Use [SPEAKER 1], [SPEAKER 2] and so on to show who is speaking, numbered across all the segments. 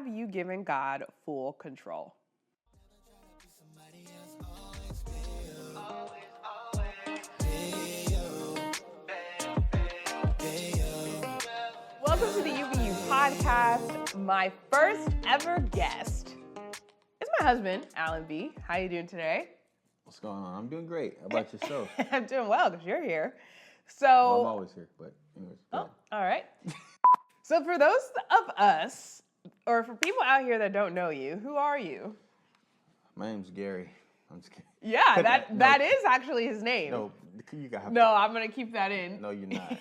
[SPEAKER 1] have you given God full control? Welcome to the UBU podcast. My first ever guest is my husband, Alan B. How you doing today?
[SPEAKER 2] What's going on? I'm doing great. How about yourself?
[SPEAKER 1] I'm doing well because you're here.
[SPEAKER 2] Well, I'm always here, but anyways.
[SPEAKER 1] All right. So for those of us, or for people out here that don't know you, who are you?
[SPEAKER 2] My name's Gary. I'm just kidding.
[SPEAKER 1] Yeah, that is actually his name.
[SPEAKER 2] No, you got.
[SPEAKER 1] No, I'm gonna keep that in.
[SPEAKER 2] No, you're not.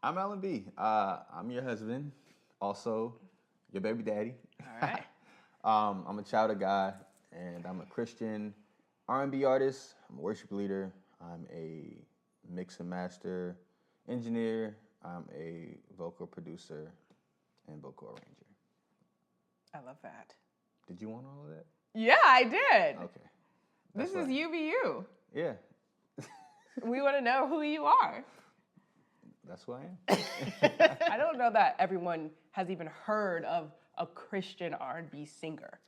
[SPEAKER 2] I'm Alan B. I'm your husband, also your baby daddy.
[SPEAKER 1] All right.
[SPEAKER 2] I'm a child of God, and I'm a Christian R&B artist. I'm a worship leader. I'm a mix and master engineer. I'm a vocal producer and vocal arranger.
[SPEAKER 1] I love that.
[SPEAKER 2] Did you want all of that?
[SPEAKER 1] Yeah, I did.
[SPEAKER 2] Okay.
[SPEAKER 1] This is UBU.
[SPEAKER 2] Yeah.
[SPEAKER 1] We want to know who you are.
[SPEAKER 2] That's who I am.
[SPEAKER 1] I don't know that everyone has even heard of a Christian R&B singer.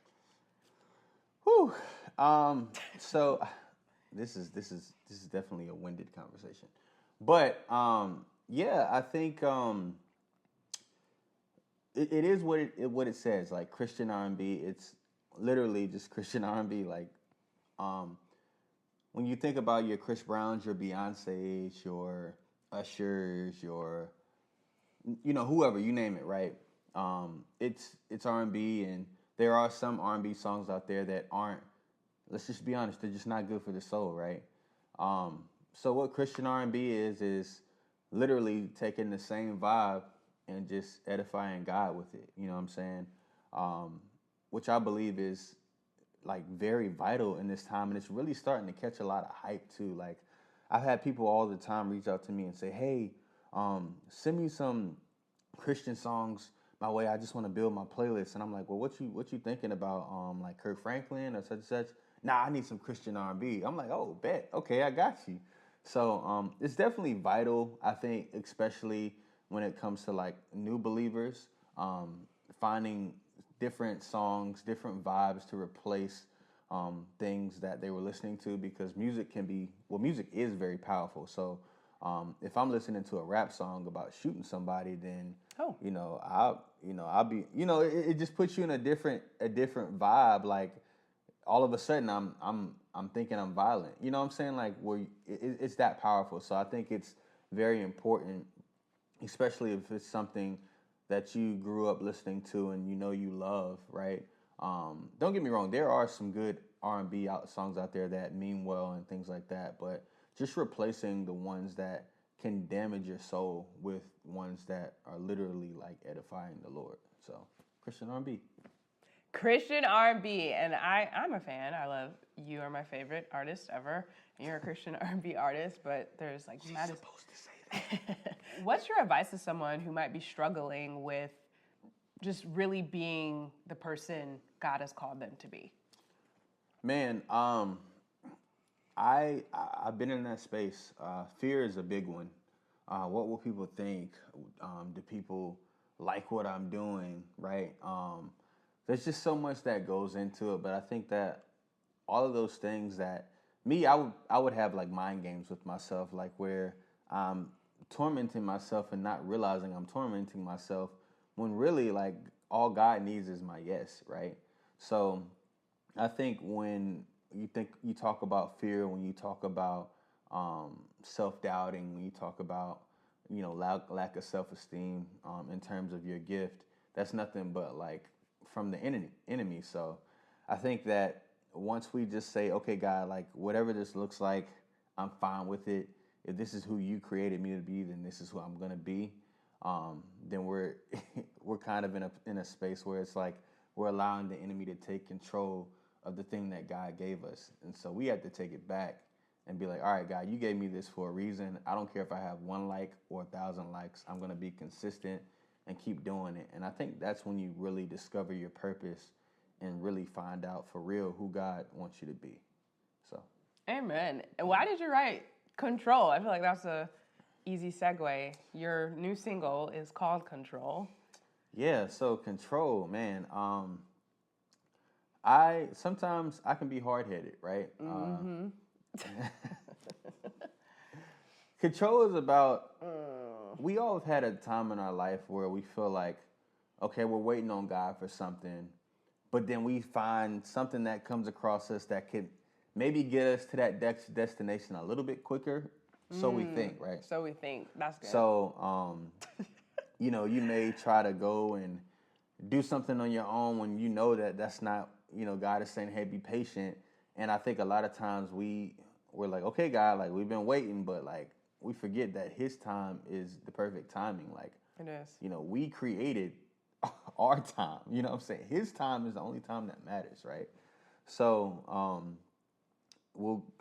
[SPEAKER 2] Whew. So this is definitely a winded conversation, but yeah, I think it is what it says. Like Christian R&B, it's literally just Christian R&B. Like when you think about your Chris Browns, your Beyonce's, your Ushers, your whoever, you name it, right? It's R&B, and there are some R&B songs out there that aren't. Let's just be honest, they're just not good for the soul, right? So what Christian R&B is literally taking the same vibe and just edifying God with it. You know what I'm saying? Which I believe is like very vital in this time, and it's really starting to catch a lot of hype too. Like I've had people all the time reach out to me and say, "Hey, send me some Christian songs my way. I just want to build my playlist." And I'm like, "Well, what you thinking about? Like Kirk Franklin or such and such?" "Nah, I need some Christian R&B." I'm like, "Oh, bet. Okay, I got you." So it's definitely vital, I think, especially when it comes to like new believers, finding different songs, different vibes to replace things that they were listening to, because music is very powerful. So if I'm listening to a rap song about shooting somebody, then I'll be, it just puts you in a different vibe. Like all of a sudden I'm thinking I'm violent. You know what I'm saying? Like it's that powerful. So I think it's very important, especially if it's something that you grew up listening to and you love, right? Don't get me wrong, there are some good R&B songs out there that mean well and things like that, but just replacing the ones that can damage your soul with ones that are literally like edifying the Lord. So Christian R&B.
[SPEAKER 1] Christian R&B, and I'm a fan. I love, you are my favorite artist ever. You're a Christian R&B artist, but there's like...
[SPEAKER 2] She's supposed to say that.
[SPEAKER 1] What's your advice to someone who might be struggling with just really being the person God has called them to be?
[SPEAKER 2] Man, I've been in that space. Fear is a big one. What will people think? Do people like what I'm doing, right? There's just so much that goes into it, but I think that all of those things that I would have like mind games with myself, like where I'm tormenting myself and not realizing I'm tormenting myself, when really like all God needs is my yes, right? So I think when you talk about fear, when you talk about self-doubting, when you talk about lack of self-esteem in terms of your gift, that's nothing but like from the enemy. So I think that once we just say, okay, God, like whatever this looks like, I'm fine with it. If this is who you created me to be, then this is who I'm gonna be. Then we're kind of in a space where it's like we're allowing the enemy to take control of the thing that God gave us. And so we have to take it back and be like, all right, God, you gave me this for a reason. I don't care if I have 1 like or 1,000 likes. I'm gonna be consistent and keep doing it. And I think that's when you really discover your purpose and really find out for real who God wants you to be. So.
[SPEAKER 1] Amen. And why did you write Control? I feel like that's a easy segue. Your new single is called Control.
[SPEAKER 2] Yeah, so control, man. I sometimes I can be hard headed, right?
[SPEAKER 1] Mm-hmm.
[SPEAKER 2] Control is about. We all have had a time in our life where we feel like, okay, we're waiting on God for something, but then we find something that comes across us that could maybe get us to that destination a little bit quicker. So we think, right?
[SPEAKER 1] So we think. That's good.
[SPEAKER 2] So, you may try to go and do something on your own when you know that that's not, God is saying, hey, be patient. And I think a lot of times we're like, okay, God, like we've been waiting, but like we forget that His time is the perfect timing. Like,
[SPEAKER 1] It is.
[SPEAKER 2] we created our time. You know what I'm saying? His time is the only time that matters, right? So,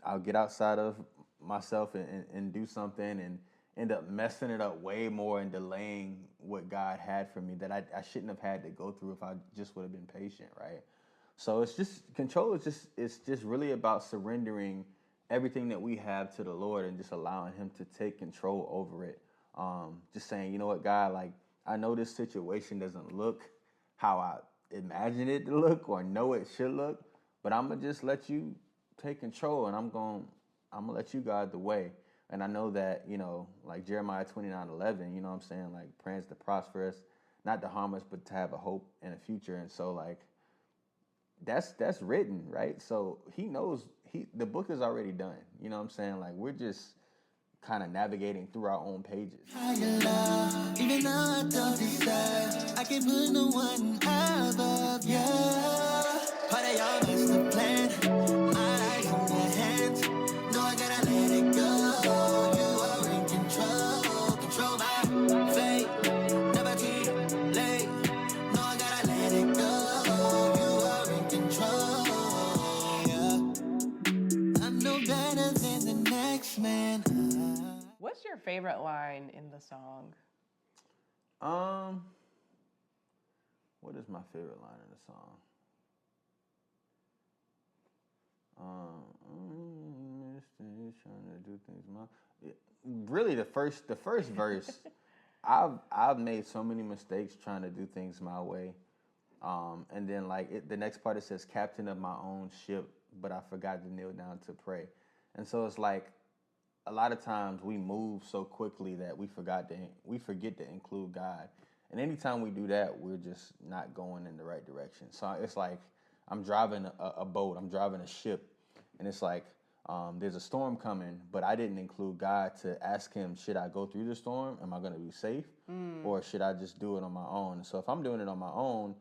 [SPEAKER 2] I'll get outside of myself and do something and end up messing it up way more and delaying what God had for me that I shouldn't have had to go through if I just would have been patient, right? So it's just control is just it's just really about surrendering everything that we have to the Lord and just allowing Him to take control over it. Just saying, you know what, God, like I know this situation doesn't look how I imagine it to look or know it should look, but I'm gonna just let you take control and I'm gonna let you guide the way. And I know that, like Jeremiah 29:11, you know what I'm saying? Like plans to prosper us, not to harm us, but to have a hope and a future. And so like that's written, right? So he knows the book is already done. You know what I'm saying? Like we're just kind of navigating through our own pages.
[SPEAKER 3] Higher love, even though I don't deserve, I can put no one above, yeah. Part of your master plan, my life's in your hands. No, I gotta let it go. You are in control, control my fate. Never too late. No, I gotta let it go. You are in control, yeah. I know better than the next man.
[SPEAKER 1] What's your favorite line in the song?
[SPEAKER 2] What is my favorite line in the song? Trying to do things really the first verse. I've made so many mistakes trying to do things my way, and then like the next part it says captain of my own ship, but I forgot to kneel down to pray, and so it's like a lot of times we move so quickly that we forget to include God. And anytime we do that, we're just not going in the right direction. So it's like I'm driving a boat, I'm driving a ship, and it's like there's a storm coming, but I didn't include God to ask Him, should I go through the storm? Am I going to be safe? Or should I just do it on my own? So if I'm doing it on my own,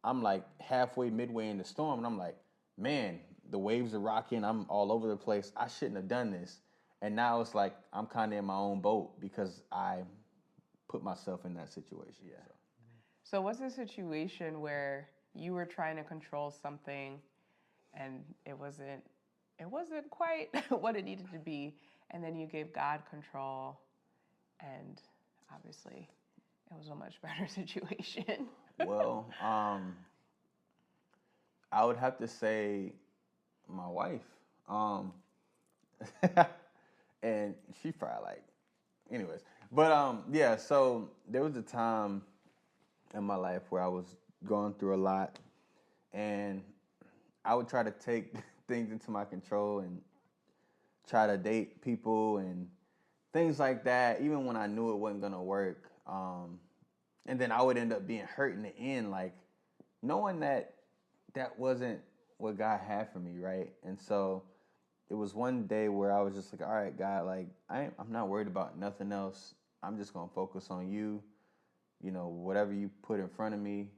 [SPEAKER 2] I'm like midway in the storm, and I'm like, man, the waves are rocking. I'm all over the place. I shouldn't have done this. And now it's like I'm kind of in my own boat because I put myself in that situation. Yeah.
[SPEAKER 1] So what's a situation where you were trying to control something and it wasn't quite what it needed to be, and then you gave God control, and obviously it was a much better situation?
[SPEAKER 2] Well, I would have to say my wife. And she probably like, anyways. But yeah. So there was a time in my life where I was going through a lot, and I would try to take things into my control and try to date people and things like that, even when I knew it wasn't gonna work. And then I would end up being hurt in the end, like knowing that that wasn't what God had for me, right? And so it was one day where I was just like, all right, God, like I'm not worried about nothing else. I'm just gonna focus on you. Whatever you put in front of me,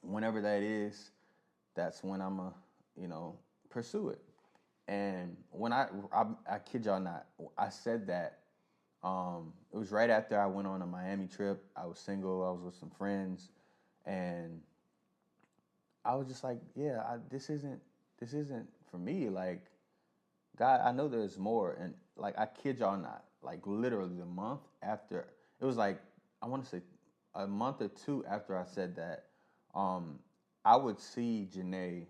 [SPEAKER 2] whenever that is, that's when I'm pursue it. And when I kid y'all not, I said that. It was right after I went on a Miami trip. I was single. I was with some friends, and I was just like, yeah, this isn't for me. Like, God, I know there's more. And like, I kid y'all not, like literally the month after, it was like, I want to say a month or two after I said that, I would see Janae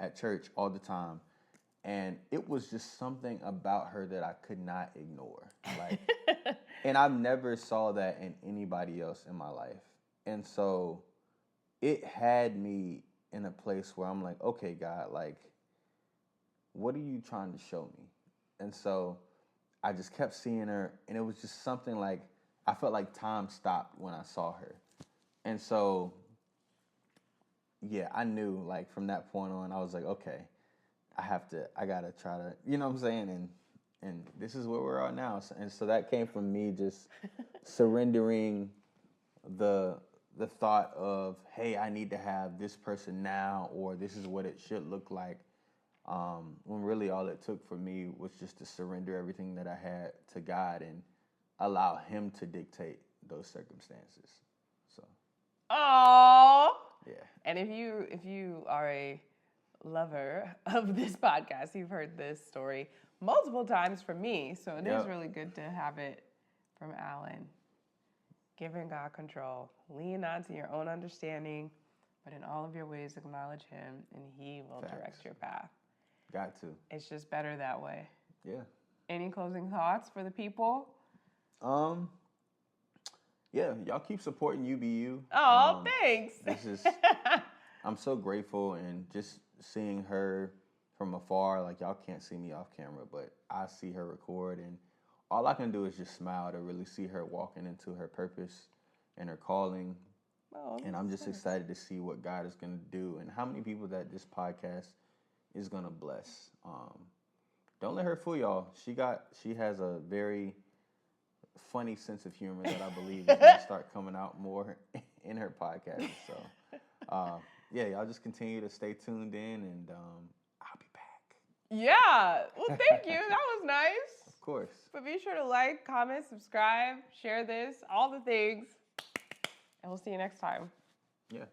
[SPEAKER 2] at church all the time. And it was just something about her that I could not ignore. Like, And I've never saw that in anybody else in my life. And so it had me in a place where I'm like, okay, God, like, what are you trying to show me? And so I just kept seeing her, and it was just something like, I felt like time stopped when I saw her. And so, yeah, I knew, like, from that point on, I was like, okay, I gotta try to, you know what I'm saying? And this is where we're at now. And so that came from me just surrendering the thought of, hey, I need to have this person now, or this is what it should look like. When really all it took for me was just to surrender everything that I had to God and allow Him to dictate those circumstances. So.
[SPEAKER 1] Oh.
[SPEAKER 2] Yeah.
[SPEAKER 1] And if you are a lover of this podcast, you've heard this story multiple times from me. So it is really good to have it from Alan. Giving God control. Lean on to your own understanding, but in all of your ways acknowledge Him, and He will direct your path.
[SPEAKER 2] Got to.
[SPEAKER 1] It's just better that way.
[SPEAKER 2] Yeah.
[SPEAKER 1] Any closing thoughts for the people?
[SPEAKER 2] Yeah, y'all keep supporting UBU.
[SPEAKER 1] Oh, thanks.
[SPEAKER 2] I'm so grateful, and just seeing her from afar, like, y'all can't see me off camera, but I see her record, and all I can do is just smile to really see her walking into her purpose and her calling.
[SPEAKER 1] Oh,
[SPEAKER 2] and I'm just excited to see what God is going to do and how many people that this podcast is going to bless. Don't let her fool y'all. She has a very funny sense of humor that I believe is going to start coming out more in her podcast. So, yeah, y'all just continue to stay tuned in, and I'll be back.
[SPEAKER 1] Yeah. Well, thank you. That was nice.
[SPEAKER 2] Of course.
[SPEAKER 1] But be sure to like, comment, subscribe, share this, all the things. And we'll see you next time.
[SPEAKER 2] Yeah.